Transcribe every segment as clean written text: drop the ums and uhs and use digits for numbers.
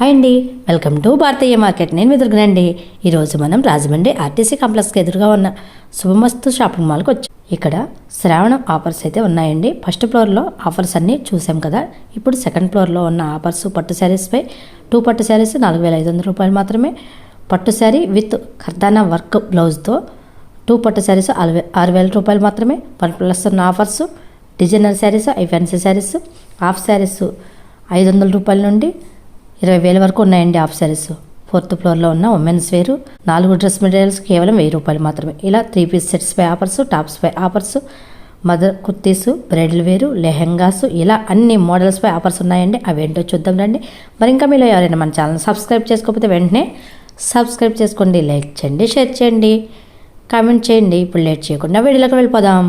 Hi అండి, welcome to Bharatiya market. నేను మెదురుగానండి. ఈరోజు మనం రాజమండ్రి ఆర్టీసీ కాంప్లెక్స్కి ఎదురుగా ఉన్న శుభమస్తు షాపింగ్ మాల్కి వచ్చాం. ఇక్కడ శ్రావణం ఆఫర్స్ అయితే ఉన్నాయండి. ఫస్ట్ ఫ్లోర్లో ఆఫర్స్ అన్నీ చూసాం కదా. ఇప్పుడు సెకండ్ ఫ్లోర్లో ఉన్న ఆఫర్స్ పట్టు శారీస్పై 2 పట్టు శారీస్ 4,500 రూపాయలు మాత్రమే. పట్టు శారీ విత్ కర్దానా వర్క్ బ్లౌజ్తో 2 పట్టు శారీస్ 6,000 రూపాయలు మాత్రమే. 1+ ఉన్న offers designer saris, fancy saris, half saris 500 రూపాయల నుండి 20,000 వరకు ఉన్నాయండి హాఫ్ శారీస్. 4th ఫ్లోర్లో ఉన్న ఉమెన్స్ వేరు 4 డ్రెస్ మెటీరియల్స్ కేవలం 1,000 రూపాయలు మాత్రమే. ఇలా 3 పీస్ సెట్స్పై ఆఫర్స్, టాప్స్పై ఆఫర్స్, మదర్ కుర్తీస్, బ్రైడల్ వేరు, లెహెంగాస్, ఇలా అన్ని మోడల్స్పై ఆఫర్స్ ఉన్నాయండి. అవి ఏంటో చూద్దాం రండి. మరి ఇంకా మీలో ఎవరైనా మన ఛానల్ సబ్స్క్రైబ్ చేసుకోకపోతే వెంటనే సబ్స్క్రైబ్ చేసుకోండి, లైక్ చేయండి, షేర్ చేయండి, కామెంట్ చేయండి. ఇప్పుడు లేట్ చేయకుండా వీడియోలోకి వెళ్ళిపోదాం.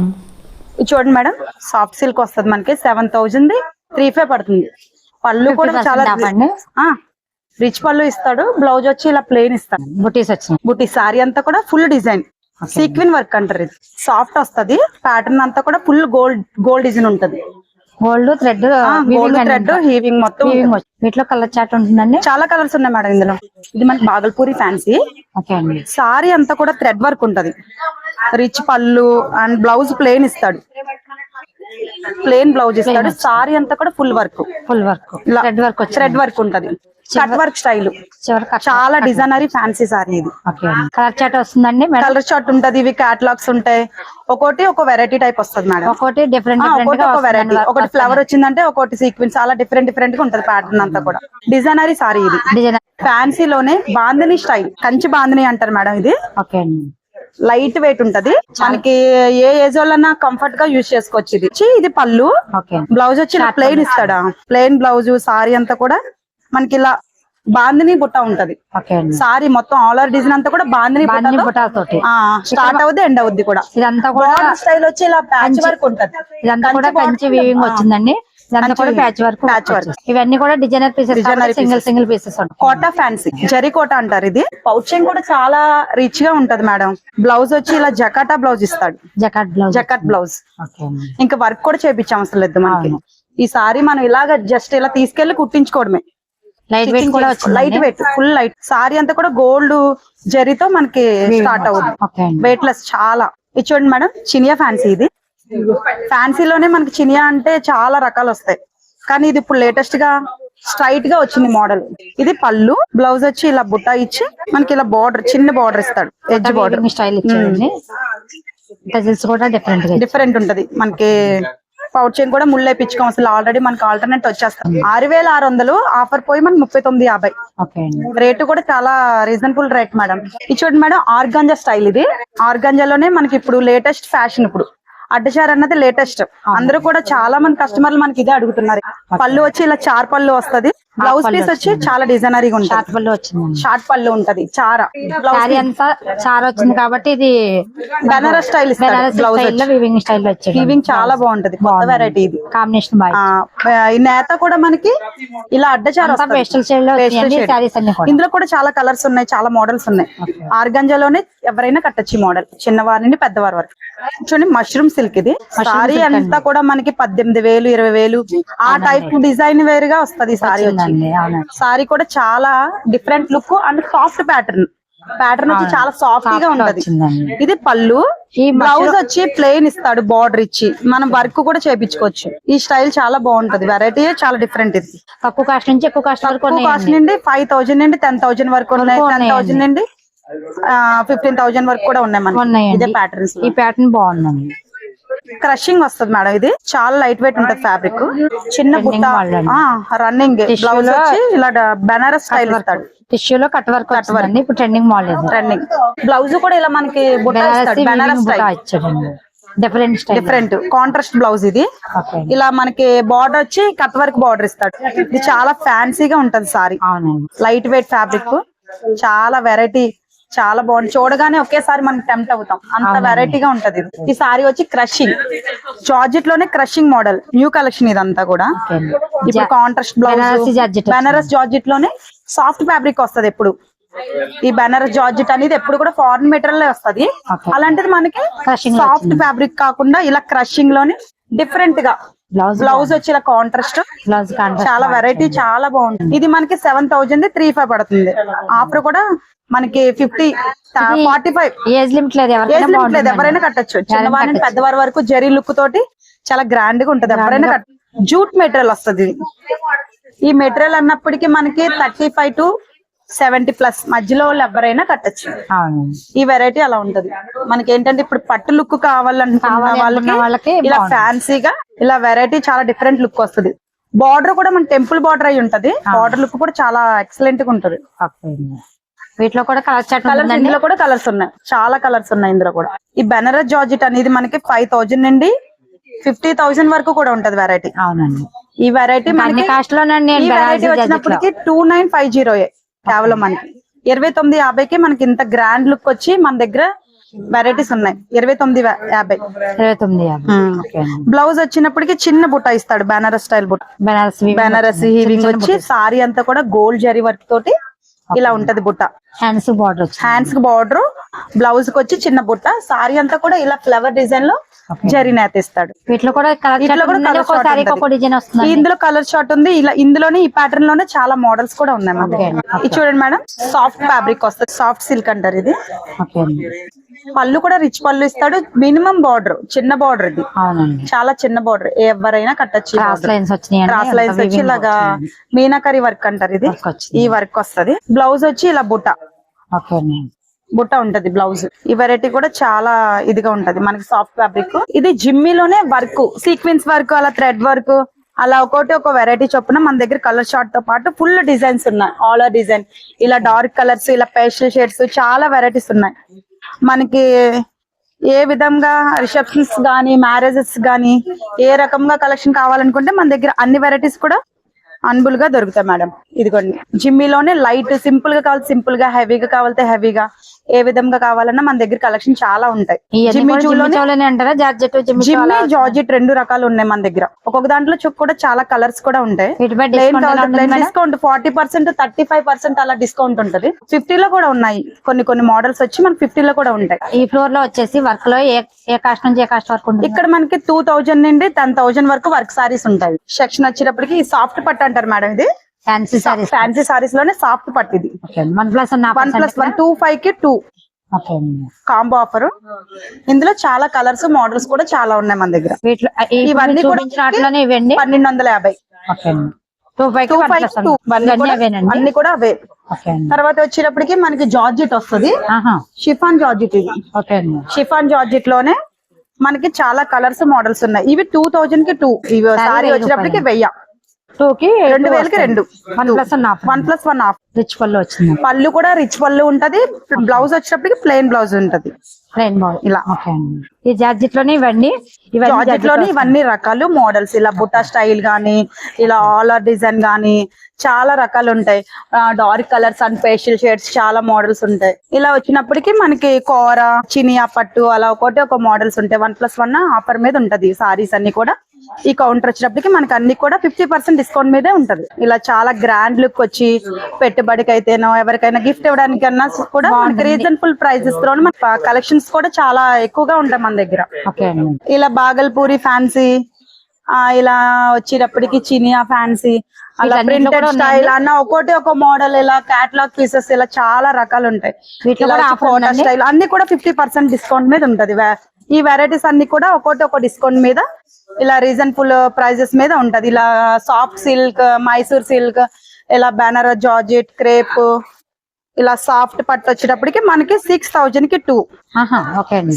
చూడండి మేడం, సాఫ్ట్ సిల్క్ వస్తుంది మనకి 7,000 3,500 పడుతుంది. పళ్ళు కూడా చాలా రిచ్ పళ్ళు ఇస్తాడు. బ్లౌజ్ వచ్చి ఇలా ప్లెయిన్ ఇస్తాడు. బుటీస్ వచ్చింది. బుటీ సారీ అంతా కూడా ఫుల్ డిజైన్ సీక్వెన్ వర్క్ అంటారు. ఇది సాఫ్ట్ వస్తది. ప్యాటర్న్ అంతా కూడా ఫుల్ గోల్డ్ డిజైన్ ఉంటది. గోల్డ్ థ్రెడ్ హీవింగ్ మొత్తం. వీటిలో కలర్ చార్ట్ ఉంటుందండి. చాలా కలర్స్ ఉన్నాయి మేడం ఇందులో. ఇది మనకి బాగల్పూరి ఫ్యాన్సీ. సారీ అంతా కూడా థ్రెడ్ వర్క్ ఉంటది. రిచ్ పళ్ళు అండ్ బ్లౌజ్ ప్లెయిన్ ఇస్తాడు. ప్లెయిన్ బ్లౌజ్ ఇస్తాడు. సారీ అంతా కూడా ఫుల్ వర్క్ థ్రెడ్ వర్క్ ఉంటది. కట్ వర్క్ స్టైల్ చాలా డిజైనరీ ఫ్యాన్సీ సారీ. ఇది కలర్ చార్ట్ వస్తుందండి. కలర్ చార్ట్ ఉంటది. ఇవి క్యాటలాగ్స్ ఉంటాయి. ఒక్కోటి ఒక వెరైటీ టైప్ వస్తుంది మేడం. ఒకటి డిఫరెంట్ ఒక వెరైటీ. ఒకటి ఫ్లవర్ వచ్చిందంటే ఒకటి సీక్వెన్స్ చాలా డిఫరెంట్ గా ఉంటది. ప్యాటర్న్ అంతా కూడా డిజైనరీ సారీ. ఇది ఫ్యాన్సీలోనే బాందిని స్టైల్, కంచి బాందిని అంటారు మేడం. ఇది లైట్ వెయిట్ ఉంటది. మనకి ఏ ఏజ్ వాళ్ళన్నా కంఫర్ట్ గా యూజ్ చేసుకోవచ్చు. ఇది పళ్ళు. బ్లౌజ్ వచ్చి ఇలా ప్లెయిన్ ఇస్తాడా. Plain blouse. సారీ అంతా కూడా మనకి ఇలా బాందిని బుట్ట ఉంటది. సారీ మొత్తం ఆల్ ఓవర్ డిజైన్ అంతా కూడా బాందిని తోటి స్టార్ట్ అవుద్ది, ఎండ్ అవుద్ది కూడా. ఇదంతా కూడా స్టైల్ వచ్చి ఇలా ప్యాచ్ వర్క్ ఉంటది. ఇదంతా కూడా కంచి వీవింగ్ వచ్చిందండి. Patch work. ఇవన్నీ కూడా designer pieces, single pieces. Kota fancy zari Kota అంటారు. ఇది పౌచింగ్ కూడా చాలా రిచ్ గా ఉంటది మేడం. బ్లౌజ్ వచ్చి ఇలా జకాటా బ్లౌజ్ ఇస్తాడు. జకాట్ బ్లౌజ్. ఇంకా వర్క్ కూడా చేపించాం అసలు లేదు మనకి. ఈ సారీ మనం ఇలాగ జస్ట్ ఇలా తీసుకెళ్లి కుట్టించుకోవడమే. లైట్ వెయిట్ కూడా light weight, full light. Sorry అంతా కూడా గోల్డ్ జరీతో మనకి స్టార్ట్ అవుతుంది. వెయిట్ లెస్ చాలా. ఇది చూడండి మేడం, చినియా ఫ్యాన్సీ. ఇది ఫ్యాన్సీలోనే మనకి చినియా అంటే చాలా రకాలు వస్తాయి, కానీ ఇది ఇప్పుడు లేటెస్ట్ గా స్ట్రైట్ గా వచ్చింది మోడల్. ఇది పళ్ళు. బ్లౌజ్ వచ్చి ఇలా బుట్ట ఇచ్చి మనకి ఇలా బార్డర్, చిన్న బార్డర్ ఇస్తాడు. ఎడ్జ్ బార్డర్ స్టైల్ కూడా డిఫరెంట్ ఉంటది. మనకి పౌచింగ్ కూడా ముళ్ళు వేయించుకోం అసలు. ఆల్రెడీ మనకి ఆల్టర్నేట్ వచ్చేస్తాం. 6,600 ఆఫర్ పోయి మనకి 39,50. రేటు కూడా చాలా రీజనబుల్ రేట్ మేడం. ఇది చూడండి మేడం, ఆర్గాంజా స్టైల్. ఇది ఆర్గాంజాలోనే మనకి ఇప్పుడు లేటెస్ట్ ఫ్యాషన్. ఇప్పుడు అడ్డచార్ అన్నది లేటెస్ట్. అందరూ కూడా చాలా మంది కస్టమర్లు మనకి ఇదే అడుగుతున్నారు. పళ్ళు వచ్చి ఇలా చార్ పళ్ళు వస్తది. బ్లౌజ్ పీస్ వచ్చి చాలా డిజైనరీగా ఉంటుంది. షార్ట్ పళ్ళు ఉంటది. చారా చార్ వచ్చింది కాబట్టి ఇది బెనారస్ స్టైల్. వీవింగ్ చాలా బాగుంటది. కొత్త వెరైటీ. ఇది కాంబినేషన్ ఈ నేత కూడా మనకి ఇలా అడ్డచార్ వస్తుంది. ఇందులో కూడా చాలా కలర్స్ ఉన్నాయి, చాలా మోడల్స్ ఉన్నాయి. ఆర్గంజాలోనే ఎవరైనా కట్టొచ్చు మోడల్, చిన్నవారి నుండి పెద్దవారి వరకు. చూడండి, మష్రూమ్ సిల్క్. ఇది సారీ అంతా కూడా మనకి 18,000 20,000 ఆ టైప్ డిజైన్ వేరుగా వస్తది సారీ వచ్చి. సారీ కూడా చాలా different look and soft pattern వచ్చి చాలా సాఫ్ట్ గా ఉంటది. ఇది పళ్ళు. బ్లౌజ్ వచ్చి ప్లెయిన్ ఇస్తాడు, బార్డర్ ఇచ్చి మనం వర్క్ కూడా చేపించుకోవచ్చు. ఈ స్టైల్ చాలా బాగుంటది. వెరైటీ చాలా డిఫరెంట్. ఇది తక్కువ కాస్ట్ నుంచి ఎక్కువ కాస్ట్ నుండి 5,000 నుండి 10,000 వరకు ఉన్నాయి. 10,000 నుండి 15,000 వరకు కూడా ఉన్నాయి మనకి. ఇదే ప్యాటర్న్స్. ఈ ప్యాటర్న్ బాగుందండి. క్రషింగ్ వస్తుంది మేడం. ఇది చాలా లైట్ వెయిట్ ఉంటది. ఫ్యాబ్రిక్ చిన్న బుట్ట, రన్నింగ్. బ్లౌజ్ వచ్చి ఇలా బెనారస్ స్టైల్ ఇస్తాడు. టిష్యూలో కట్ వర్క్ వచ్చిందండి. ఇప్పుడు ట్రెండింగ్ మోడల్. ట్రెండింగ్ బ్లౌజ్ కూడా ఇలా మనకి బెనారస్ డిఫరెంట్ కాంట్రాస్ట్ బ్లౌజ్. ఇది ఇలా మనకి బార్డర్ వచ్చి కట్ వర్క్ బార్డర్ ఇస్తాడు. ఇది చాలా ఫ్యాన్సీగా ఉంటది సారీ. లైట్ వెయిట్ ఫ్యాబ్రిక్, చాలా వెరైటీ, చాలా బాగుంది. చూడగానే ఒకేసారి మనం టెంప్ట్ అవుతాం, అంత వెరైటీగా ఉంటది. ఈ సారీ వచ్చి క్రషింగ్ జార్జెట్ లోనే క్రషింగ్ మోడల్, న్యూ కలెక్షన్ ఇదంతా కూడా. ఇప్పుడు కాంట్రాస్ట్ బ్లౌజ్, బెనారస్ జార్జెట్ లోనే సాఫ్ట్ ఫ్యాబ్రిక్ వస్తది. ఎప్పుడు ఈ బెనారస్ జార్జెట్ అనేది ఎప్పుడు కూడా ఫారెన్ మెటీరియల్ వస్తది. అలాంటిది మనకి సాఫ్ట్ ఫ్యాబ్రిక్ కాకుండా ఇలా క్రషింగ్ లోనే డిఫరెంట్ గా బ్లౌజ్ వచ్చి ఇలా కాంట్రాస్ట్ బ్లౌజ్ చాలా వెరైటీ చాలా బాగుంటుంది. ఇది మనకి 7,350 పడుతుంది. ఆఫర్ కూడా మనకి 45 ఏజ్ లిమిట్ లేదు, ఏజ్ లిమిట్ లేదు, ఎవరైనా కట్టొచ్చు. చిన్నవారి నుంచి పెద్దవారి వరకు జరీ లుక్ తోటి చాలా గ్రాండ్ గా ఉంటది. ఎవరైనా జూట్ మెటీరియల్ వస్తుంది. ఈ మెటీరియల్ అన్నప్పటికీ మనకి 35 to 70 ప్లస్ మధ్యలో వాళ్ళు ఎవరైనా కట్టొచ్చు. ఈ వెరైటీ అలా ఉంటది. మనకి ఏంటంటే ఇప్పుడు పట్టు లుక్ కావాలనుకున్న వాళ్ళకి ఇలా ఫ్యాన్సీగా ఇలా వెరైటీ చాలా డిఫరెంట్ లుక్ వస్తుంది. బార్డర్ కూడా మన టెంపుల్ బార్డర్ అయి ఉంటది. బార్డర్ లుక్ కూడా చాలా ఎక్సలెంట్ గా ఉంటది. వీటిలో కూడా కలర్స్ ఇందులో కూడా కలర్స్ ఉన్నాయి, చాలా కలర్స్ ఉన్నాయి ఇందులో కూడా. ఈ బెనారస్ జార్జెట్ అనేది మనకి 5,000 నుండి 50,000 వరకు కూడా ఉంటది వెరైటీ. అవునండి. ఈ వెరైటీ మనకి కాస్ట్ లో వచ్చినప్పటికి 2950 కేవలం మనకి 2950కి మనకి ఇంత గ్రాండ్ లుక్ వచ్చి మన దగ్గర వెరైటీస్ ఉన్నాయి. 2950. బ్లౌజ్ వచ్చినప్పటికి చిన్న బుట్ట ఇస్తాడు, బెనారస్ స్టైల్ బుట్ట, బెనారస్ హీవింగ్ వచ్చి సారీ అంతా కూడా గోల్డ్ జరీ వర్క్ తోటి ఇలా ఉంటది బుట్ట. హ్యాండ్స్ కి బార్డర్, బ్లౌజ్ కి వచ్చి చిన్న బుట్ట, సారీ అంతా కూడా ఇలా ఫ్లవర్ డిజైన్ లో జరీ నేత ఇస్తాడు. వీటిలో కూడా ఇందులో కలర్ షార్ట్ ఉంది. ఇలా ఇందులోనే ఈ ప్యాటర్న్ లోనే చాలా మోడల్స్ కూడా ఉన్నాయి మన దగ్గర. ఇది చూడండి మేడం, సాఫ్ట్ ఫ్యాబ్రిక్ వస్తుంది, సాఫ్ట్ సిల్క్ అంటారు ఇది. పళ్ళు కూడా రిచ్ పళ్ళు ఇస్తాడు. మినిమం బార్డర్, చిన్న బార్డర్ ఇది, చాలా చిన్న బార్డర్, ఎవరైనా కట్టచ్చు. క్రాస్ లైన్స్ వచ్చి ఇలాగా మీనాకరి వర్క్ అంటారు ఇది. ఈ వర్క్ వస్తది. బ్లౌజ్ వచ్చి ఇలా బుట్ట ఉంటది బ్లౌజ్. ఈ వెరైటీ కూడా చాలా ఇదిగా ఉంటది మనకి, సాఫ్ట్ ఫ్యాబ్రిక్. ఇది జిమ్మిలోనే వర్క్, సీక్వెన్స్ వర్క్, అలా థ్రెడ్ వర్క్, అలా ఒక వెరైటీ చొప్పున మన దగ్గర కలర్ షార్ట్ తో పాటు ఫుల్ డిజైన్స్ ఉన్నాయి. ఆల్ ఓవర్ డిజైన్, ఇలా డార్క్ కలర్స్, ఇలా పేస్టల్ షేడ్స్, చాలా వెరైటీస్ ఉన్నాయి మనకి. ఏ విధంగా రిసెప్షన్స్ గానీ, మ్యారేజెస్ గానీ, ఏ రకంగా కలెక్షన్ కావాలనుకుంటే మన దగ్గర అన్ని వెరైటీస్ కూడా అన్బుల్ గా దొరుకుతాయి మేడం. ఇదిగోండి, జిమ్మిలోనే లైట్, సింపుల్ గా కావాలి సింపుల్ గా, హెవీగా కావాలంటే హెవీగా, ఏ విధంగా కావాలన్నా మన దగ్గర కలెక్షన్ చాలా ఉంటాయి. జిమ్మి జార్జెట్ 2 రకాలు ఉన్నాయి మన దగ్గర. ఒక్కొక్క దాంట్లో కూడా చాలా కలర్స్ కూడా ఉంటాయి. డిస్కౌంట్ 40%, 35% అలా డిస్కౌంట్ ఉంటది. 50 లో కూడా ఉన్నాయి కొన్ని మోడల్స్ వచ్చి మనకి 50 లో కూడా ఉంటాయి. ఈ ఫ్లోర్ లో వచ్చేసి వర్క్ లో ఏ కాస్ట్ నుంచి ఏ కాస్ట్ వరకు ఉంటుంది? ఇక్కడ మనకి 2,000 నుండి 10,000 వరకు వర్క్ సారీస్ ఉంటాయి. సెక్షన్ వచ్చేటప్పటికి ఈ సాఫ్ట్ పట్టు అంటారు మేడం. ఇది ఫ్యాన్సీ సారీస్ లోనే సాఫ్ట్ పట్టు. ఇది 1+1 25 కి 2 కాంబో ఆఫర్. ఇందులో చాలా కలర్స్, మోడల్స్ కూడా చాలా ఉన్నాయి మన దగ్గర. ఇవన్నీ కూడా 1250. అన్ని కూడా అవే. తర్వాత వచ్చేటప్పటికి మనకి జార్జెట్ వస్తుంది, షిఫాన్ జార్జెట్. ఇది షిఫాన్ జార్జెట్ లోనే మనకి చాలా కలర్స్, మోడల్స్ ఉన్నాయి. ఇవి 2000 కి 2. ఇవి సారీ వచ్చేటప్పటికి 1000. 2000కి 2. 1+1 ఆఫ్. రిచ్ పళ్ళు వచ్చింది. పళ్ళు కూడా రిచ్ పళ్ళు ఉంటది. బ్లౌజ్ వచ్చేటప్పటికి ప్లెయిన్ బ్లౌజ్ ఉంటది. ఇలా ఈ జార్జెట్ లోనే ఇవన్నీ రకాలు మోడల్స్, ఇలా బుట్టా స్టైల్ గానీ, ఇలా ఆల్ ఓవర్ డిజైన్ గానీ, చాలా రకాలు ఉంటాయి. Dark colours and pastel shades, చాలా మోడల్స్ ఉంటాయి. ఇలా వచ్చినప్పటికి మనకి కోర, చినియా పట్టు, అలా ఒక మోడల్స్ ఉంటాయి. 1+1 ఆఫర్ మీద ఉంటది సారీస్ అన్ని కూడా. ఈ కౌంటర్ వచ్చేటప్పటికి మనకి అన్ని కూడా 50% డిస్కౌంట్ మీదే ఉంటది. ఇలా చాలా గ్రాండ్ లుక్ వచ్చి పెట్టుబడికి అయితేనో, ఎవరికైనా గిఫ్ట్ ఇవ్వడానికన్నా కూడా మనకి రీజనబుల్ ప్రైజెస్ లో కలెక్షన్స్ కూడా చాలా ఎక్కువగా ఉంటాయి మన దగ్గర. ఇలా బాగల్పూరి ఫ్యాన్సీ, ఇలా వచ్చేటప్పటికి చినియా ఫ్యాన్సీ, అలా ప్రింటెడ్ స్టైల్ అన్న ఒక మోడల్, ఇలా క్యాటలాగ్ పీసెస్, ఇలా చాలా రకాలు ఉంటాయి. ఫోటో స్టైల్ అన్ని కూడా 50% డిస్కౌంట్ మీద ఉంటది. ఈ వెరైటీస్ అన్ని కూడా ఒక డిస్కౌంట్ మీద, ఇలా రీజనబుల్ ప్రైజెస్ మీద ఉంటది. ఇలా సాఫ్ట్ సిల్క్, మైసూర్ సిల్క్, ఇలా బెనారస్ జార్జెట్, క్రేప్, ఇలా సాఫ్ట్ పట్టు వచ్చేటప్పటికి మనకి 6000 కి 2.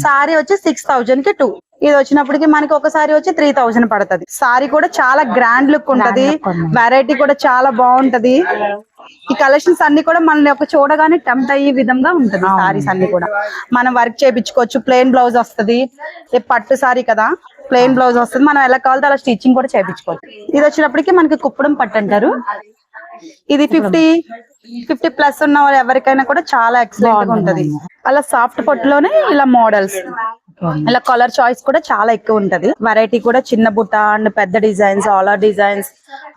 సారీ వచ్చి 6000 కి 2. ఇది వచ్చినప్పటికి మనకి ఒక సారీ వచ్చి 3000 పడుతుంది. సారీ కూడా చాలా గ్రాండ్ లుక్ ఉంటది. వెరైటీ కూడా చాలా బాగుంటది. ఈ కలెక్షన్స్ అన్ని కూడా మనల్ని ఒక చూడగానే టెంప్ట్ అయ్యే విధంగా ఉంటది. సారీస్ అన్ని కూడా మనం వర్క్ చేయించుకోవచ్చు. ప్లెయిన్ బ్లౌజ్ వస్తుంది. పట్టు సారీ కదా, ప్లెయిన్ బ్లౌజ్ వస్తుంది. మనం ఎలా కావాలంటే అలా స్టిచ్చింగ్ కూడా చేయించుకోవచ్చు. ఇది వచ్చినప్పటికి మనకి కుప్పడం పట్టు అంటారు. ఇది 50+ ఉన్న ఎవరికైనా కూడా చాలా ఎక్సలెంట్ గా ఉంటది. అలా సాఫ్ట్ పట్టులోనే ఇలా మోడల్స్, ఇలా కలర్ చాయిస్ కూడా చాలా ఎక్కువ ఉంటది. వెరైటీ కూడా చిన్న బుట్ట అండ్ పెద్ద డిజైన్స్, ఆలర్ డిజైన్స్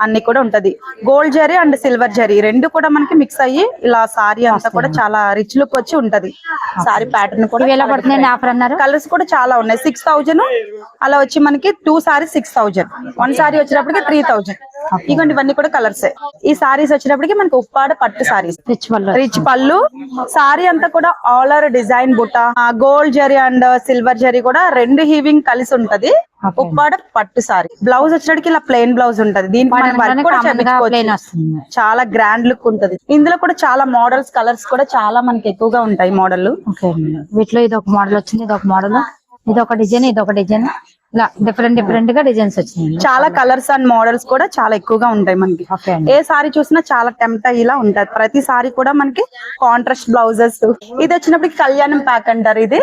అన్ని కూడా ఉంటది. Gold zari and silver zari రెండు కూడా మనకి మిక్స్ అయ్యి ఇలా సారీ అంతా కూడా చాలా రిచ్ లుక్ వచ్చి ఉంటది. సారీ ప్యాటర్న్ కూడా ఎలా పడుతుంది ఆఫర్ అన్నారు? కలర్స్ కూడా చాలా ఉన్నాయి. 6000 అలా వచ్చి మనకి 2 సారీస్ 6000, 1 సారీ వచ్చేటప్పటికి 3000. ఇగోండి ఇవన్నీ కూడా కలర్స్. ఈ సారీస్ వచ్చేటప్పటికి మనకి ఉప్పాడ పట్టు సారీస్, రిచ్ పళ్ళు. సారీ అంతా కూడా ఆలర్ డిజైన్ బుట్ట, gold zari and silver zari కూడా రెండు హీవింగ్ కలిసి ఉంటది. ఉప్పాడ పట్టు సారీ. బ్లౌజ్ వచ్చేటికి ఇలా ప్లెయిన్ బ్లౌజ్ ఉంటది. దీనికి మనం వర్క్ కూడా చేయించుకోవచ్చు. చాలా గ్రాండ్ లుక్ ఉంటది. ఇందులో కూడా చాలా మోడల్స్, కలర్స్ కూడా చాలా మనకి ఎక్కువగా ఉంటాయి మోడల్. వీటిలో ఇది ఒక మోడల్ వచ్చింది, ఇది ఒక మోడల్, ఇది ఒక డిజైన్, ఇది ఒక డిజైన్, ఇలా డిఫరెంట్ గా డిజైన్స్ వచ్చినాయి. చాలా కలర్స్ అండ్ మోడల్స్ కూడా చాలా ఎక్కువగా ఉంటాయి మనకి. ఏ సారీ చూసినా చాలా టెంప్ట్ అయ్యేలా ఉంటది. ప్రతి సారీ కూడా మనకి కాంట్రాస్ట్ బ్లౌజెస్. ఇది వచ్చినప్పటికి కళ్యాణం ప్యాక్ అంటారు. ఇది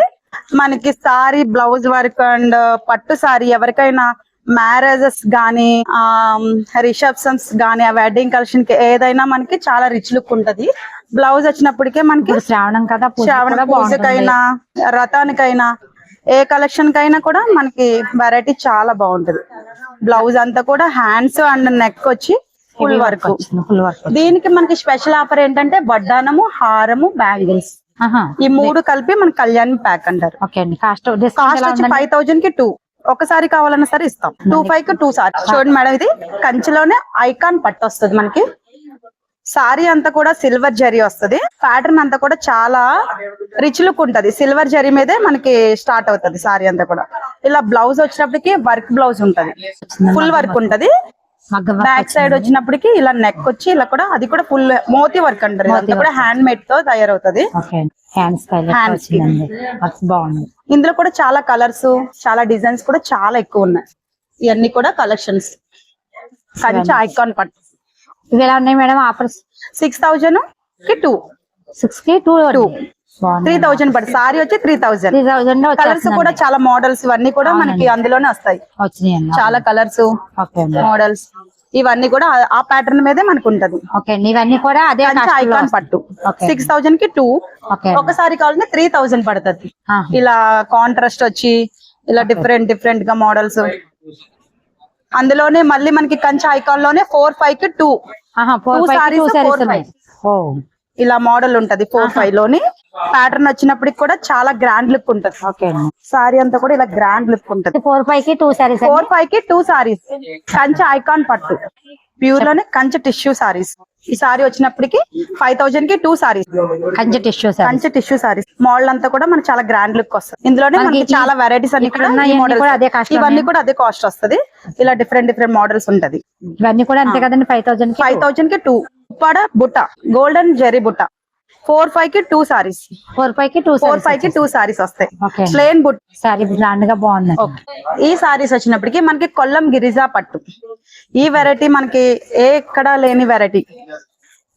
మనకి సారీ బ్లౌజ్ వర్క్ అండ్ పట్టు సారీ ఎవరికైనా మ్యారేజెస్ గానీ, రిసెప్షన్స్ గానీ, వెడ్డింగ్ కలెక్షన్ కి ఏదైనా మనకి చాలా రిచ్ లుక్ ఉంటది. బ్లౌజ్ వచ్చినప్పటికే మనకి శ్రావణం కదా, శ్రావణ పూజకైనా రథానికైనా ఏ కలెక్షన్ కైనా కూడా మనకి వెరైటీ చాలా బాగుంటది. బ్లౌజ్ అంతా కూడా హ్యాండ్స్ అండ్ నెక్ వచ్చి ఫుల్ వర్క్. దీనికి మనకి స్పెషల్ ఆఫర్ ఏంటంటే వడ్డానము, హారము, బ్యాంగిల్స్ ఈ మూడు కలిపి మన కళ్యాణ్ ప్యాక్ అంటారు. కాస్ట్ వచ్చి 5000 కి 2. ఒకసారి కావాలన్నా సరే ఇస్తాం. 25 కి 2 సారీ. చూడండి మేడం, ఇది కంచిలోనే ఐకాన్ పట్టు వస్తుంది మనకి. సారీ అంతా కూడా సిల్వర్ జరీ వస్తది. ప్యాటర్న్ అంతా కూడా చాలా రిచ్ లుక్ ఉంటది. సిల్వర్ జరీ మీదే మనకి స్టార్ట్ అవుతది సారీ అంతా కూడా. ఇలా బ్లౌజ్ వచ్చినప్పటికి వర్క్ బ్లౌజ్ ఉంటది, ఫుల్ వర్క్ ఉంటది. బ్యాక్ సైడ్ వచ్చినప్పటికి ఇలా నెక్ వచ్చి ఇలా కూడా అది కూడా ఫుల్ మోతీ వర్క్ అంటారు. ఇదంతా కూడా హ్యాండ్ మేడ్ తో తయారవుతది. ఇందులో కూడా చాలా కలర్స్, చాలా డిజైన్స్ కూడా చాలా ఎక్కువ ఉన్నాయి. ఇవన్నీ కూడా కలెక్షన్స్. కంచి ఐకాన్ పట్టు. ఇవి ఎలా ఉన్నాయి మేడం ఆఫర్స్? 6000 కి 2, 6 కి 2, 3000 పడుతుంది. సారీ వచ్చి 3000. కలర్స్ కూడా చాలా మోడల్స్ ఇవన్నీ కూడా మనకి అందులోనే వస్తాయి. చాలా కలర్స్, మోడల్స్ ఇవన్నీ కూడా ఆ ప్యాటర్న్ మీదే మనకు ఉంటది. ఇవన్నీ కూడా అదే ఐకాన్ పట్టు. 6000 కి 2. ఒకసారి కావాలంటే 3000 పడుతుంది. ఇలా కాంట్రాస్ట్ వచ్చి ఇలా డిఫరెంట్ గా మోడల్స్. అందులోనే మళ్ళీ మనకి కంచి ఐకాన్ లోనే 4-5 కి 2. 4-5 ఇలా మోడల్ ఉంటది. 4-5 లోని ప్యాటర్న్ వచ్చినప్పటికి కూడా చాలా గ్రాండ్ లుక్ ఉంటది. సారీ అంతా కూడా ఇలా గ్రాండ్ లుక్ ఉంటది. 4-5 కి 2 సారీస్. 4-5 కి 2 సారీస్. కంచి ఐకాన్ పట్టు ప్యూర్ లోనే కంచి టిష్యూ సారీస్. ఈ సారీ వచ్చినప్పటికి 5000 కి 2 సారీస్. కంచి టిష్యూ సారీస్. మోడల్ అంతా కూడా మనకి చాలా గ్రాండ్ లుక్ వస్తుంది. ఇందులోనే మనకి చాలా వెరైటీస్ అన్ని కూడా ఇవన్నీ కూడా అదే కాస్ట్ వస్తది. ఇలా డిఫరెంట్ మోడల్స్ ఉంటది. ఇవన్నీ కూడా అంతే కదండి. 5000 కి 2. ఉప్పాడ బుట్ట, గోల్డెన్ జెరీ బుట్ట. 4-5 కి 2 సారీస్. 4-5 కి 2 సారీస్ వస్తాయి. ప్లేన్ బుట్ట సారీ బ్రాండ్ గా బాగుంది. ఈ సారీస్ వచ్చినప్పటికి మనకి కొల్లం గిరిజా పట్టు. ఈ వెరైటీ మనకి ఎక్కడా లేని వెరైటీ.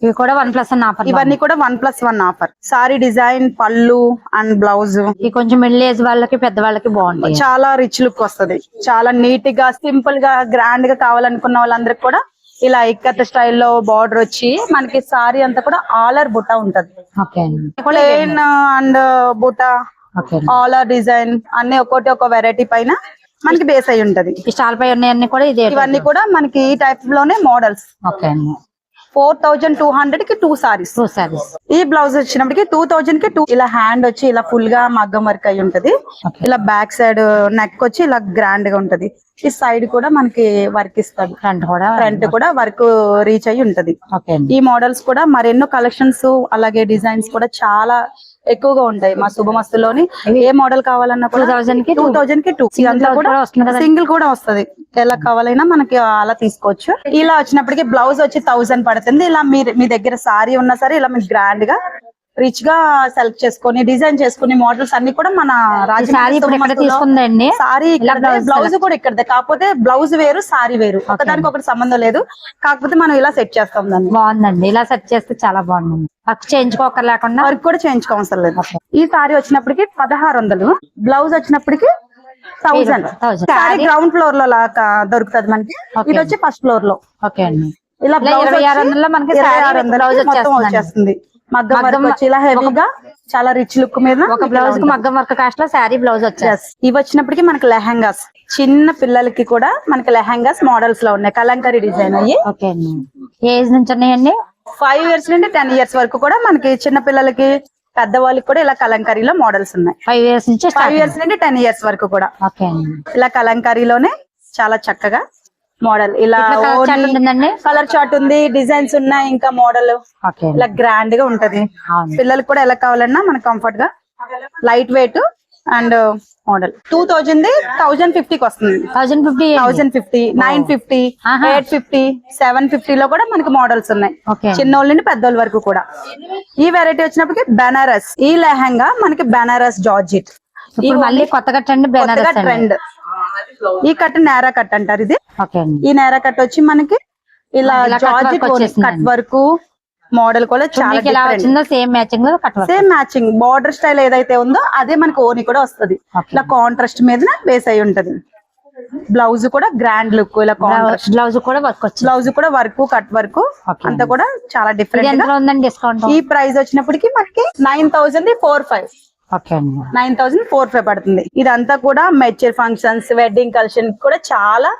ఇవి కూడా 1+1 ఆఫర్. ఇవన్నీ కూడా 1+1 ఆఫర్. సారీ డిజైన్, పళ్ళు అండ్ బ్లౌజ్. ఈ కొంచెం మిడిల్ ఏజ్ వాళ్ళకి, పెద్ద వాళ్ళకి బాగుంటాయి. చాలా రిచ్ లుక్ వస్తది. చాలా నీట్ గా, సింపుల్ గా, గ్రాండ్ గా కావాలనుకున్న వాళ్ళందరికి కూడా ఇలా ఇక్కత్ స్టైల్లో బార్డర్ వచ్చి మనకి సారీ అంతా కూడా ఆలర్ బుట్ట ఉంటది. ప్లేన్ అండ్ బుట్ట, ఆలర్ డిజైన్ అన్ని ఒక్కోటి ఒక వెరైటీ పైన మనకి బేస్ అయి ఉంటది. స్టాల్ పై ఉన్నాయన్నీ కూడా ఇవన్నీ కూడా మనకి ఈ టైప్ లోనే మోడల్స్. 4200 కి 2 సారీస్. ఈ బ్లౌజ్ వచ్చినప్పటికి 2000 కి 2. ఇలా హ్యాండ్ వచ్చి ఇలా ఫుల్ గా మగ్గం వర్క్ అయి ఉంటది. ఇలా బ్యాక్ సైడ్ నెక్ వచ్చి ఇలా గ్రాండ్ గా ఉంటది. ఈ సైడ్ కూడా మనకి వర్క్ ఇస్తాడు. ఫ్రంట్ కూడా వర్క్ రీచ్ అయి ఉంటది. ఈ మోడల్స్ కూడా మరెన్నో కలెక్షన్స్ అలాగే డిజైన్స్ కూడా చాలా ఎక్కువగా ఉంటాయి మా శుభమస్తులోని. ఏ మోడల్ కావాలన్నా కూడా 2000 కి 2. సింగిల్ కూడా వస్తది. ఎలా కావాలైనా మనకి అలా తీసుకోవచ్చు. ఇలా వచ్చినప్పటికి బ్లౌజ్ వచ్చి 1000 పడుతుంది. ఇలా మీ దగ్గర సారీ ఉన్నా సరే ఇలా మీకు గ్రాండ్ గా రిచ్ గా సెలెక్ట్ చేసుకొని డిజైన్ చేసుకుని మోడల్స్ అన్ని కూడా మన తీసుకుందండి. సారీ బ్లౌజ్ కూడా ఇక్కడదే. కాకపోతే బ్లౌజ్ వేరు, సారీ వేరు, ఒకదానికి ఒకటి సంబంధం లేదు. కాకపోతే మనం ఇలా సెట్ చేస్తాం దాన్ని. బాగుందండి. ఇలా సెట్ చేస్తే చాలా బాగుంది. వర్క్ చేయించుకోక లేకుండా వర్క్ కూడా చేయించుకోవసరం లేదు. ఈ సారీ వచ్చినప్పటికి 1600. బ్లౌజ్ వచ్చినప్పటికి 1000. సారీ గ్రౌండ్ ఫ్లోర్ లో లాగా దొరుకుతుంది మనకి. ఇది వచ్చి ఫస్ట్ ఫ్లోర్ లో. ఓకే అండి. ఇలా 2600 మనకి 2600 మొత్తం వచ్చేస్తుంది. మగ్గం వర్క్ వచ్చి ఇలా హెవీగా చాలా రిచ్ లుక్ మీద ఒక బ్లౌజ్ కి మగ్గం వర్క్ కాస్ట్ లో శారీ బ్లౌజ్ వచ్చేసి Yes. ఇవి వచ్చినప్పటికీ మనకి లెహంగాస్, చిన్న పిల్లలకి కూడా మనకి లెహంగాస్ మోడల్స్ లో ఉన్నాయి. కలంకారీ డిజైన్ అయ్యి ఓకే అండి. ఏజ్ నుంచి ఉన్నాయండి? 5 years నుండి 10 years వరకు కూడా మనకి చిన్న పిల్లలకి పెద్దవాళ్ళకి కూడా ఇలా కలంకారీలో మోడల్స్ ఉన్నాయి. 5 years నుంచి 5 years నుండి 10 years వరకు కూడా ఓకే అండి. ఇలా కలంకారీలోనే చాలా చక్కగా మోడల్ ఇలా కలర్ చార్ట్ ఉంటుందండి? కలర్ చార్ట్ ఉంది, డిజైన్స్ ఉన్నాయి, ఇంకా మోడల్ ఓకే ఇలా గ్రాండ్ గా ఉంటది. అవును. పిల్లలకి కూడా ఎలా కావాలన్నా మనకి కంఫర్ట్ గా లైట్ వెయిట్ అండ్ మోడల్ 2000 1050కి వస్తుంది. 1050 1050 950 ఆహా. 850 750 లో కూడా మనకి మోడల్స్ ఉన్నాయి. ఓకే. చిన్నోళ్ళ నుండి పెద్దోళ్ళ వరకు కూడా. ఈ వెరైటీ వచ్చినప్పటికి బెనారస్, ఈ లెహంగా మనకి బెనారస్ జార్జెట్ ఇప్పుడు మళ్ళీ కొత్తగా ట్రెండ్ బెనారస్ అండి. ట్రెండ్. ఈ కట్ నేరా కట్ అంటారు. ఇది ఓకే అండి. ఈ నేరా కట్ వచ్చి మనకి ఇలా ఇలా cut work జార్జెట్ వచ్చేసిందండి. కట్ వరకు మోడల్ కూడా చాలా మీకు ఎలా వచ్చిందో same matching cut work. Same matching border style ఏదైతే ఉందో అదే మనకి ఓని కూడా వస్తది. Okay. ఇలా కాంట్రాస్ట్ మీద బేస్ అయి ఉంటది. బ్లౌజ్ కూడా గ్రాండ్ లుక్, ఇలా కాంట్రాస్ట్ బ్లౌజ్ కూడా వర్క్ వచ్చింది. బ్లౌజ్ కూడా వర్క్ కట్ వర్క్ Okay. అంతా కూడా చాలా ఇది డిఫరెంట్ గా. ఎంత ఉందండి డిస్కౌంట్? ఈ ప్రైస్ వచ్చినప్పటికి మనకి 9045 ఓకే అండి. 9045 పడుతుంది. ఇదంతా కూడా మెచ్యూర్ ఫంక్షన్స్, వెడ్డింగ్ కలెక్షన్ కూడా చాలా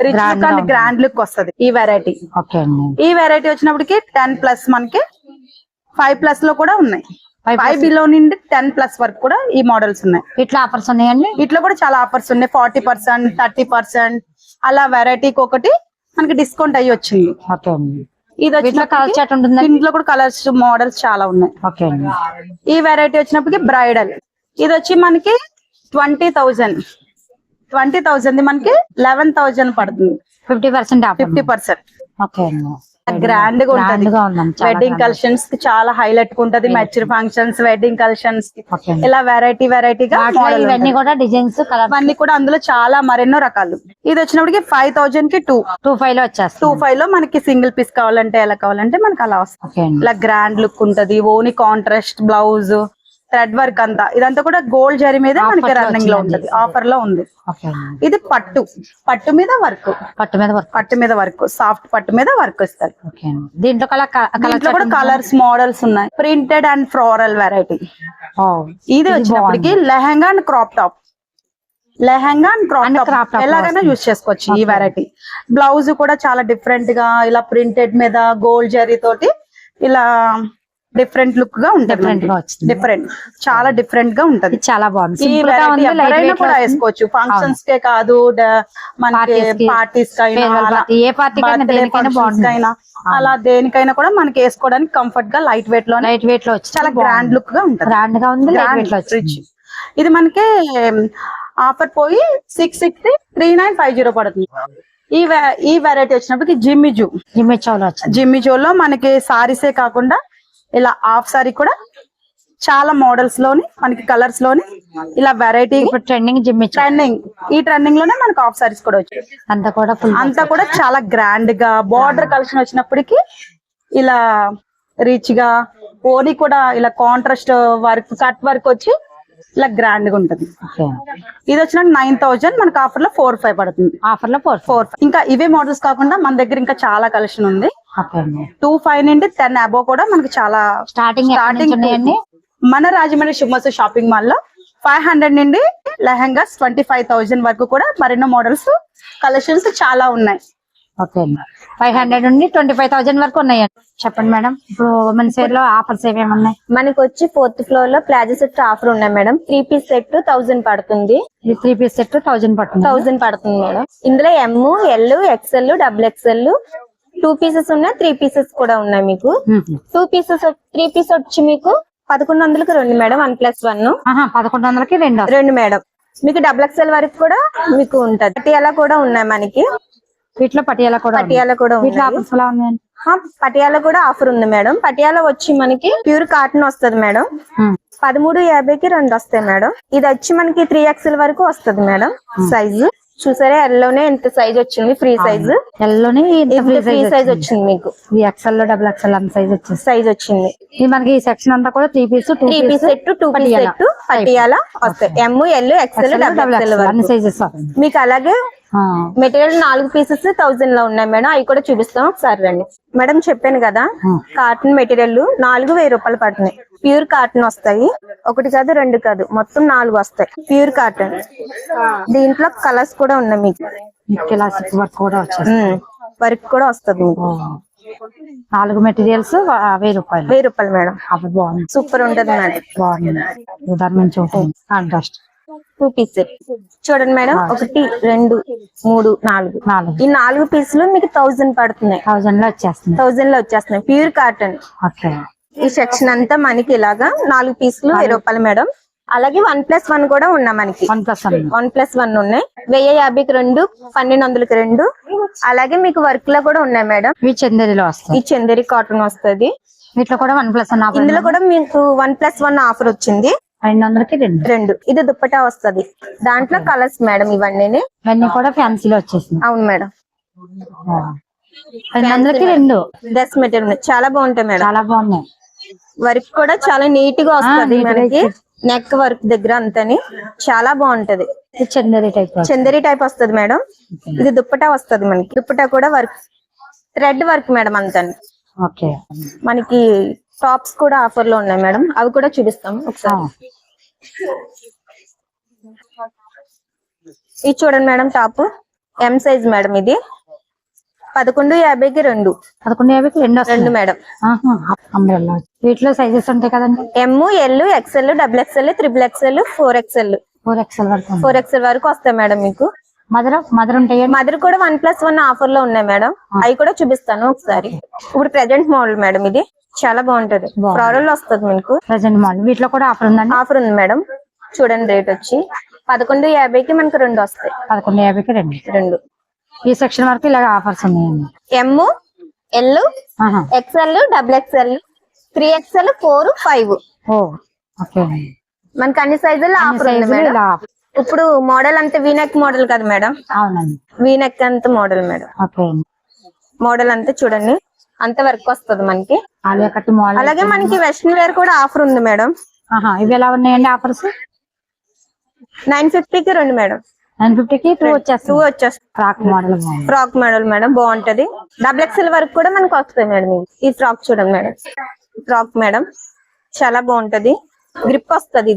rich look and grand look వస్తది ఈ వెరైటీ. ఓకే అండి. ఈ వెరైటీ వచ్చినప్పటికి 10+ మనకి 5+ లో కూడా ఉన్నాయి. 5 బిలో నుండి 10+ వరకు కూడా ఈ మోడల్స్ ఉన్నాయి. ఇట్లా ఆఫర్స్ ఉన్నాయండి? ఇట్లా కూడా చాలా ఆఫర్స్ ఉన్నాయి. 40% 30% అలా వెరైటీకి ఒకటి మనకి డిస్కౌంట్ అయ్యి వచ్చింది. ఓకే అండి. ఇది వీటిలో కలర్ వచ్చిన చార్ట్ ఉంటుందండి? దీంట్లో కూడా కలర్స్ మోడల్స్ చాలా ఉన్నాయి. ఓకే అండి. ఈ వెరైటీ వచ్చినప్పటికి బ్రైడల్, ఇది వచ్చి మనకి 20,000 మనకి 11,000 పడుతుంది. 50% ఆఫర్. 50%. ఓకే అండి. గ్రాండ్ గా Grand ఉంటది. గా ఉందండి, చాలా వెడ్డింగ్ grand. కలెక్షన్స్ కి చాలా హైలైట్ ఉంటది. Mature functions, wedding collections Okay. ఇలా వెరైటీగా వాటిలో model ఇవన్నీ ఉంటది. కూడా డిజైన్స్ కలర్ ఇవన్నీ కూడా అందులో చాలా మరెన్నో రకాలు. ఇది వచ్చినప్పటికి 5,000 కి 25 లో వచ్చేస్తుంది. 2.5 లో మనకి సింగిల్ పీస్ కావాలంటే ఎలా కావాలంటే మనకి అలా వస్తుంది. ఓకే అండి. ఇలా గ్రాండ్ లుక్ ఉంటది. ఓని కాంట్రాస్ట్ బ్లౌజ్, థ్రెడ్ వర్క్ అంతా ఇదంతా కూడా గోల్డ్ జరీ మీద మనకి Offer లో రన్నింగ్ లో వచ్చిందండి. ఉంటది. ఆఫర్ లో ఉంది. ఓకే అండి. ఇది పట్టు మీద వర్క్, పట్టు మీద వర్క్. పట్టు మీద వర్క్, సాఫ్ట్ పట్టు మీద వర్క్ వస్తుంది. ఓకే అండి. దీంట్లో దీంట్లో కూడా కలర్స్ మోడల్స్ ఉన్నాయి. Printed and floral variety. ఇది వచ్చినప్పటికి lehenga and crop top, lehenga and crop crop top top ఎలాగైనా వస్తుంది. యూజ్ చేసుకోవచ్చు. ఈ వెరైటీ బ్లౌజ్ కూడా చాలా డిఫరెంట్ గా ఇలా ప్రింటెడ్ మీద గోల్డ్ జరీ తోటి ఇలా డిఫరెంట్ లుక్ గా Different గా ఉంటుంది. వచ్చింది. డిఫరెంట్, చాలా డిఫరెంట్ గా ఉంటది. ఇది చాలా బాగుంది. ఈ Simple గా వెరైటీ ఉంది, light ఎవరైనా weight లో కూడా వస్తుంది. వేసుకోవచ్చు. ఫంక్షన్స్ కే కాదు, మనకి Parties కి, పార్టీస్ కైనా farewell అలా, party, ఏ party కైనా birthday దేనికైనా functions బాగుంటుంది. కైనా అలా దేనికైనా కూడా మనకి వేసుకోవడానికి కంఫర్ట్ గా లైట్ వెయిట్ లో లైట్ వెయిట్ లో వచ్చి చాలా గ్రాండ్ లుక్ గా ఉంటది. గ్రాండ్ గా ఉంది, లైట్ Grand, వెయిట్ లో rich. వచ్చింది. ఇది మనకి ఆఫర్ పోయి 660 3950 పడుతుంది. ఈ వెరైటీ వచ్చినప్పటికి జిమ్మిజు, జిమ్మిచోలో వచ్చింది. జిమ్మిజోలో మనకి సారీసే కాకుండా ఇలా హాఫ్ సారీ కూడా చాలా మోడల్స్ లోని మనకి కలర్స్ లోని ఇలా వెరైటీ ఇప్పుడు ట్రెండింగ్ జిమ్మిచో ఈ ట్రెండింగ్ లోనే మనకి హాఫ్ సారీస్ కూడా వచ్చాయి. అంతా కూడా ఫుల్ అంతా కూడా చాలా గ్రాండ్ గా బార్డర్ కలెక్షన్ వచ్చినప్పటికి ఇలా రిచ్ గా ఓని కూడా ఇలా కాంట్రాస్ట్ వర్క్ కట్ వర్క్ వచ్చి ఇలా గ్రాండ్ గా ఉంటది. ఓకే. ఇది వచ్చిన 9,000 మనకి ఆఫర్ లో 4,500 పడుతుంది. ఆఫర్ లో 4 ఇంకా ఇవే మోడల్స్ కాకుండా మన దగ్గర ఇంకా చాలా కలెక్షన్ ఉంది. ఓకే అండి. 2.5 నుండి 10 అబోవ్ కూడా మనకి చాలా స్టార్టింగ్ ఉన్నాయండి. మన రాజమండ్రి శుభమస్తు షాపింగ్ మాల్ లో 500 నుండి లెహంగాస్ 25,000 వరకు కూడా మరెన్నో మోడల్స్ కలెక్షన్స్ చాలా ఉన్నాయి. ఓకే అండి. 500 నుండి 25,000 వరకు ఉన్నాయండి. చెప్పండి మేడం, ఇప్పుడు ఉమెన్స్ వేర్ లో ఆఫర్స్ ఏమేమి ఉన్నాయి? మనకి వచ్చి 4th ఫ్లోర్ లో ప్లాజో సెట్ ఆఫర్ ఉన్నాయి మేడం. 3 పీస్ సెట్ 1000 పడుతుంది. ఇది 3 పీస్ సెట్ 1000 పడుతుంది. 1000 పడుతుంది మేడం. ఇందులో M, L, XL, XXL 2 pieces ఉన్నాయి, 3 పీసెస్ కూడా ఉన్నాయి. మీకు 2 పీసెస్ 3 పీస్ వచ్చి మీకు 1100కి 2 మేడం. 1+1 1100కి 2 మేడం. మీకు XXL వరకు కూడా మీకు ఉంటది. పటియాలా కూడా ఉన్నాయి మనకి. వీటిలో పటియాలా కూడా పటియాలా కూడా వీటిలో ఉన్నాయి. ఆఫర్స్ ఎలా ఉన్నాయండి? పటియాలా కూడా ఆఫర్ ఉంది మేడం. పటియాలా వచ్చి మనకి ప్యూర్ కాటన్ వస్తది మేడం. 1350కి 2 వస్తాయి మేడం. ఇది వచ్చి మనకి 3XL వరకు వస్తది మేడం. సైజు చూసారా, ఎల్లోనే ఎంత సైజ్ వచ్చింది, ఫ్రీ సైజు. ఎల్లోనే ఫ్రీ సైజ్ వచ్చింది మీకు. XL లో XXL అంత సైజ్ వచ్చింది. సైజ్ వచ్చింది. ఇది మనకి ఈ సెక్షన్ అంతా కూడా 3 piece 3 piece set 2 piece set Patiala వస్తాయి. M, L, XL, XXL అన్ని వరకు. సైజెస్. మీకు అలాగే మెటీరియల్ 4 పీసెస్ 1000 లో ఉన్నాయి మేడం. అవి కూడా చూపిస్తాం ఒకసారి రండి. మేడం చెప్పాను కదా, కాటన్ మెటీరియల్ 4000 రూపాయలు పడుతున్నాయి. ప్యూర్ కాటన్ వస్తాయి. 1 కాదు 2 కాదు, మొత్తం 4 వస్తాయి. Pure cotton. దీంట్లో కలర్స్ కూడా ఉన్నాయి మీకు. వర్క్ కూడా వచ్చేస్తుంది. వర్క్ కూడా వస్తుంది మీకు. 4 మెటీరియల్స్ 1000 రూపాయలు. 1000 రూపాయలు మేడం. అప్పుడు బాగుంది. సూపర్ ఉంటది మేడం. బాగుంది. ఉదాహరణ నుంచి ఉంటుంది. కాంట్రాస్ట్ 2 పీసెస్ చూడండి మేడం. 1 2 3 4 ఈ 4 పీసులు మీకు 1000 పడుతున్నాయి. 1000 లో వచ్చేస్తుంది. 1000 లో వచ్చేస్తున్నాయి. Pure cotton. ఓకే. ఈ సెక్షన్ అంతా మనకి ఇలాగా 4 పీసులు 1000 రూపాయలు మేడం. అలాగే 1+1 కూడా ఉన్నాయి మనకి. 1+1 ఉన్నాయి. 1050కి 2, 1200కి 2. అలాగే మీకు వర్క్ లో కూడా ఉన్నాయి మేడం. ఇవి చందేరిలో వస్తాయి. ఈ చందేరి కాటన్ వస్తుంది. వీటిలో కూడా 1+1 ఆఫర్. ఇందులో కూడా మీకు 1+1 ఆఫర్ వచ్చింది. 200కి 2. ఇది దుప్పటా వస్తది. దాంట్లో కలర్స్ మేడం ఇవన్నీ. ఇవన్నీ కూడా ఫ్యాన్సీలో వచ్చేసింది. అవును మేడం. 200కి 2 డ్రెస్ మెటీరియల్ చాలా బాగుంటాయి మేడం. చాలా బాగున్నాయి. వర్క్ కూడా చాలా నీట్ గా వస్తది మనకి. నెక్ వర్క్ దగ్గర అంతని చాలా బాగుంటది. చందేరి టైప్. చందేరి టైప్ వస్తది మేడం. ఇది దుప్పటా వస్తది మనకి. దుప్పటా కూడా వర్క్, థ్రెడ్ వర్క్ మేడం అంతని. ఓకే. మనకి టాప్స్ కూడా ఆఫర్ లో ఉన్నాయి మేడం. అవి కూడా చూపిస్తాం ఒకసారి. ఇది చూడండి madam. Top M size madam. ఇది 1150కి 2. 1150కి 2 మేడం. అంబ్రెల్లా. వీటిలో సైజెస్ ఉంటాయి కదండి. M, L, XL, XXL, XXL, 4XL. 4XL వరకు. 4XL వరకు వస్తాయి మేడం మీకు. మదర్ ఉంటాయి. మదర్ కూడా 1+1 ఆఫర్ లో ఉన్నాయి మేడం. అవి కూడా చూపిస్తాను ఒకసారి. ఇప్పుడు ప్రెజెంట్ మోడల్ మేడం. ఇది చాలా బాగుంటది. ఫ్లోరల్ వస్తుంది మీకు. Present model. వీటిలో కూడా ఆఫర్ ఉందండి. ఆఫర్ ఉంది మేడం. చూడండి రేట్ వచ్చి 1150కి మనకు 2 వస్తాయి. 1150కి 2. ఈ సెక్షన్ వరకు ఇలాగ ఆఫర్స్ ఉన్నాయండి. M, L, XL, XXL, 3XL, 4, 5. Okay. మనకి అన్ని సైజుల్లో ఆఫర్ ఉంది మేడం. ఇప్పుడు మోడల్ అంతా వీనెక్ మోడల్ కదా మేడం. అవునండి. వీనెక్ అంత మోడల్ మేడం. ఓకే. మోడల్ అంతా చూడండి అంత వర్క్ వస్తుంది మనకి. Alia cut model. అలాగే మనకి వెస్ట్రన్ వేర్ కూడా ఆఫర్ ఉంది మేడం. ఇవి ఎలా ఉన్నాయండి ఆఫర్స్? 950కి 2 మేడం. 950కి 2 వచ్చేస్తుంది. ఫ్రాక్ మోడల్ మేడం బాగుంటది. XXL వరకు కూడా మనకు వస్తాయి మేడం. ఈ ఫ్రాక్ చూడండి మేడం. ఫ్రాక్ మేడం చాలా బాగుంటది. గ్రిప్ వస్తది.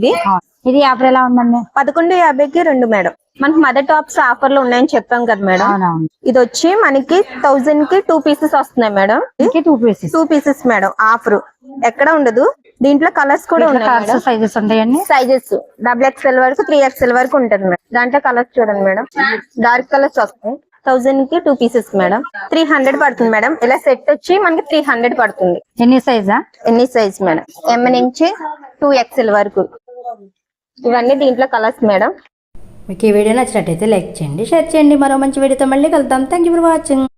ఇది ఆఫర్ ఎలా ఉందండి? 1150కి 2 మేడం. మనకి మదర్ టాప్స్ ఆఫర్ లో ఉన్నాయని చెప్పాం కదా మేడం. ఇది వచ్చి మనకి 1000కి 2 పీసెస్ వస్తున్నాయి మేడం. 2 pieces madam. ఆఫర్ ఎక్కడ ఉండదు. దీంట్లో కలర్స్ కూడా ఉన్నాయి. సైజెస్ ఉంటాయండి. సైజెస్ XXL వరకు 3XL వరకు ఉంటుంది మేడం. దాంట్లో కలర్స్ చూడండి మేడం. డార్క్ కలర్స్ వస్తాయి. 1000కి 2 పీసెస్ మేడం. 300 పడుతుంది మేడం. ఇలా సెట్ వచ్చి మనకి 300 పడుతుంది. ఎన్ని సైజ్ మేడం? ఎం నుంచి 2XL వరకు. ఇవన్నీ దీంట్లో కలర్స్ మేడం. మీకు ఈ వీడియో నచ్చినట్టయితే లైక్ చేయండి, షేర్ చేయండి. మరో మంచి వీడియోతో మళ్ళీ కలుద్దాం. Thank you for watching.